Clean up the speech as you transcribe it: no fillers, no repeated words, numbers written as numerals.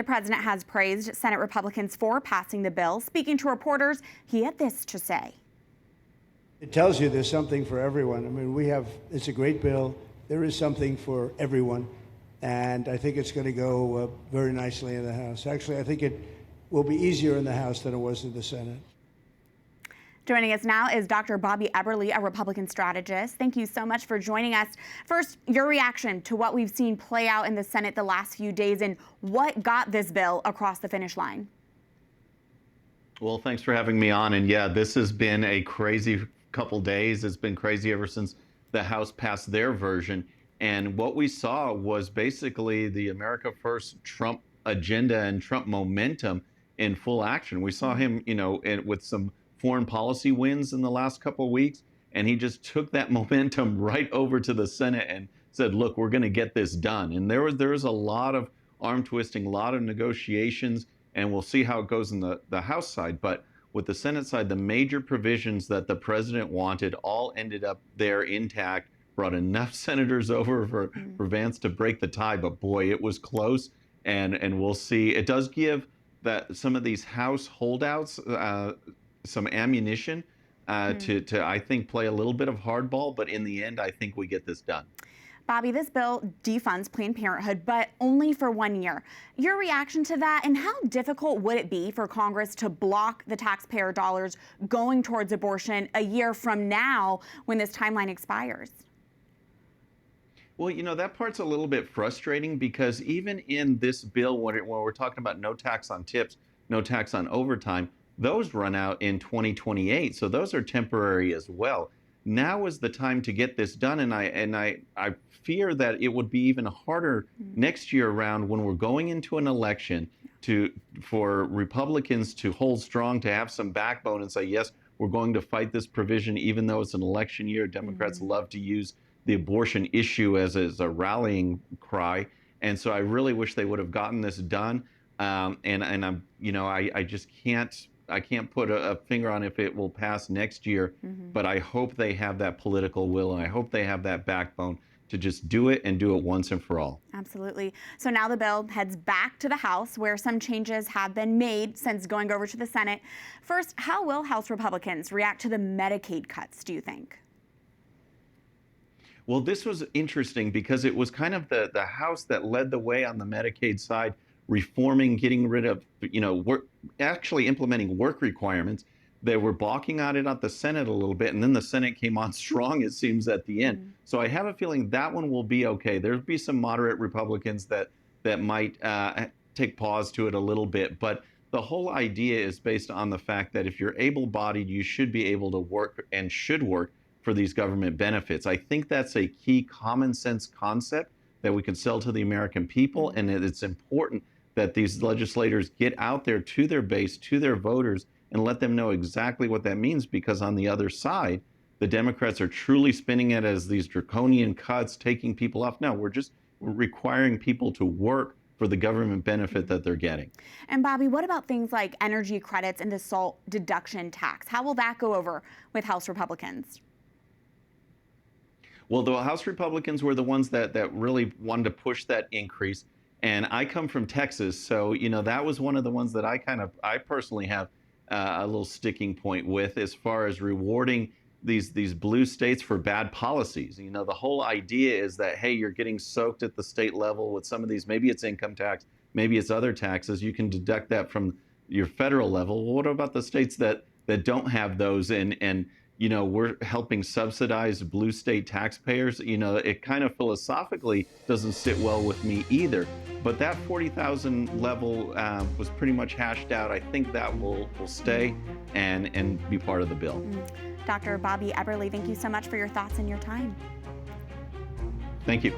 The president has praised Senate Republicans for passing the bill. Speaking to reporters, he had this to say. It tells you there's something for everyone. I mean, it's a great bill. There is something for everyone. And I think it's going to go very nicely in the House. Actually, I think it will be easier in the House than it was in the Senate. Joining us now is Dr. Bobby Eberle, a Republican strategist. Thank you so much for joining us. First, your reaction to what we've seen play out in the Senate the last few days and what got this bill across the finish line. Well, thanks for having me on. And yeah, this has been a crazy couple days. It's been crazy ever since the House passed their version. And what we saw was basically the America First Trump agenda and Trump momentum in full action. We saw him, with some foreign policy wins in the last couple of weeks, and he just took that momentum right over to the Senate and said, look, we're going to get this done. And there was a lot of arm twisting, a lot of negotiations, and we'll see how it goes in the House side. But with the Senate side, the major provisions that the president wanted all ended up there intact, brought enough senators over for Vance to break the tie. But boy, it was close, and we'll see. It does give that some of these House holdouts some ammunition to, I think, play a little bit of hardball. But in the end, I think we get this done. Bobby, this bill defunds Planned Parenthood, but only for 1 year. Your reaction to that, and how difficult would it be for Congress to block the taxpayer dollars going towards abortion a year from now when this timeline expires? Well, that part's a little bit frustrating because even in this bill, when we're talking about no tax on tips, no tax on overtime, those run out in 2028. So those are temporary as well. Now is the time to get this done. And I fear that it would be even harder next year around when we're going into an election for Republicans to hold strong, to have some backbone and say, yes, we're going to fight this provision, even though it's an election year. Democrats love to use the abortion issue as a rallying cry. And so I really wish they would have gotten this done. And I'm, I just can't put a finger on if it will pass next year, but I hope they have that political will, and I hope they have that backbone to just do it and do it once and for all. Absolutely. So now the bill heads back to the House, where some changes have been made since going over to the Senate. First, how will House Republicans react to the Medicaid cuts, do you think? Well, this was interesting because it was kind of the House that led the way on the Medicaid side, reforming, getting rid of, actually implementing work requirements. They were balking at it at the Senate a little bit, and then the Senate came on strong, it seems, at the end. So I have a feeling that one will be okay. There'll be some moderate Republicans that might take pause to it a little bit, but the whole idea is based on the fact that if you're able-bodied, you should be able to work and should work for these government benefits. I think that's a key common sense concept that we can sell to the American people, and it's important that these legislators get out there to their base, to their voters, and let them know exactly what that means, because on the other side, the Democrats are truly spinning it as these draconian cuts, taking people off. No, we're requiring people to work for the government benefit that they're getting. And Bobby, what about things like energy credits and the SALT deduction tax? How will that go over with House Republicans? Well, the House Republicans were the ones that really wanted to push that increase. And I come from Texas, so that was one of the ones that I personally have a little sticking point with, as far as rewarding these blue states for bad policies. The whole idea is that, hey, you're getting soaked at the state level with some of these. Maybe it's income tax, maybe it's other taxes. You can deduct that from your federal level. Well, what about the states that don't have those? And we're helping subsidize blue state taxpayers. It kind of philosophically doesn't sit well with me either. But that 40,000 level was pretty much hashed out. I think that will stay and be part of the bill. Dr. Bobby Eberle, thank you so much for your thoughts and your time. Thank you.